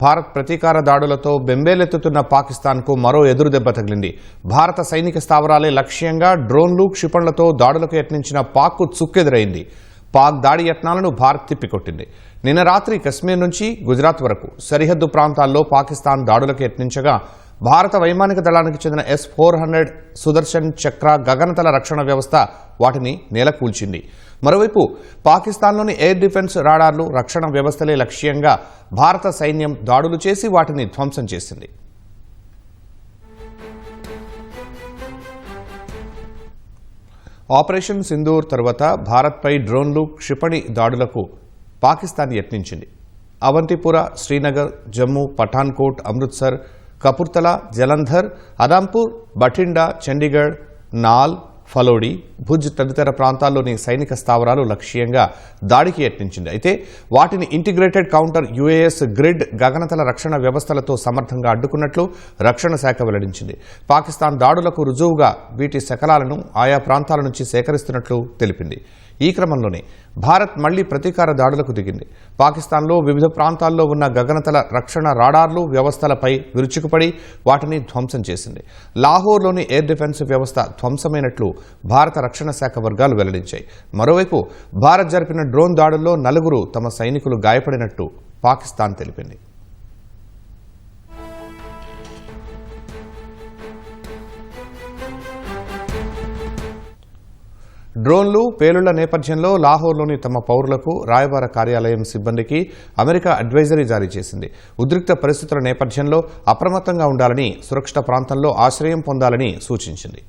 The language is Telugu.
భారత్ ప్రతీకార దాడులతో బెంబేలెత్తుతున్న పాకిస్తాన్కు మరో ఎదురుదెబ్బ తగిలింది. భారత సైనిక స్థావరాలే లక్ష్యంగా డ్రోన్లు, క్షిపణులతో దాడులకు యత్నించిన పాక్కు చుక్కెదురైంది. పాక్ దాడి యత్నాలను భారత్ తిప్పికొట్టింది. నిన్న రాత్రి కశ్మీర్ నుంచి గుజరాత్ వరకు సరిహద్దు ప్రాంతాల్లో పాకిస్తాన్ దాడులకు యత్నించగా భారత వైమానిక దళానికి చెందిన S-400 సుదర్శన్ చక్ర గగనతల రక్షణ వ్యవస్థ వాటిని నేలకూల్చింది. మరోవైపు పాకిస్తాన్లోని ఎయిర్ డిఫెన్స్ రాడార్లు, రక్షణ వ్యవస్థలే లక్ష్యంగా భారత సైన్యం దాడులు చేసి వాటిని ధ్వంసం చేసింది. ఆపరేషన్ సింధూర్ తర్వాత భారత్పై డ్రోన్లు, క్షిపణి దాడులకు పాకిస్తాన్ యత్నించింది. అవంతిపుర, శ్రీనగర్, జమ్మూ, పఠాన్కోట్, అమృత్సర్, కపుర్తలా, జలంధర్, అదాంపూర్, బఠిండా, చండీగఢ్, నాల్, ఫలోడి, భుజ్ తదితర ప్రాంతాల్లోని సైనిక స్థావరాలు లక్ష్యంగా దాడికి యత్నించింది. అయితే వాటిని ఇంటిగ్రేటెడ్ కౌంటర్ UAS గ్రిడ్ గగనతల రక్షణ వ్యవస్థలతో సమర్థంగా అడ్డుకున్నట్లు రక్షణ శాఖ వెల్లడించింది. పాకిస్తాన్ దాడులకు రుజువుగా వీటి శకలాలను ఆయా ప్రాంతాల నుంచి సేకరిస్తున్నట్లు తెలిపింది. ఈ క్రమంలోనే భారత్ మళ్లీ ప్రతీకార దాడులకు దిగింది. పాకిస్తాన్లో వివిధ ప్రాంతాల్లో ఉన్న గగనతల రక్షణ రాడార్లు, వ్యవస్థలపై విరుచుకుపడి వాటిని ధ్వంసం చేసింది. లాహోర్లోని ఎయిర్ డిఫెన్స్ వ్యవస్థ ధ్వంసమైనట్లు భారత రక్షణ శాఖ వర్గాలు వెల్లడించాయి. మరోవైపు భారత్ జరిపిన డ్రోన్ దాడుల్లో 4 తమ సైనికులు గాయపడినట్టు పాకిస్తాన్ తెలిపింది. డ్రోన్లు, పేలుళ్ల నేపథ్యంలో లాహోర్లోని తమ పౌరులకు రాయబార కార్యాలయం సిబ్బందికి అమెరికా అడ్వైజరీ జారీ చేసింది. ఉద్రిక్త పరిస్థితుల నేపథ్యంలో అప్రమత్తంగా ఉండాలని, సురక్షిత ప్రాంతంలో ఆశ్రయం పొందాలని సూచించింది.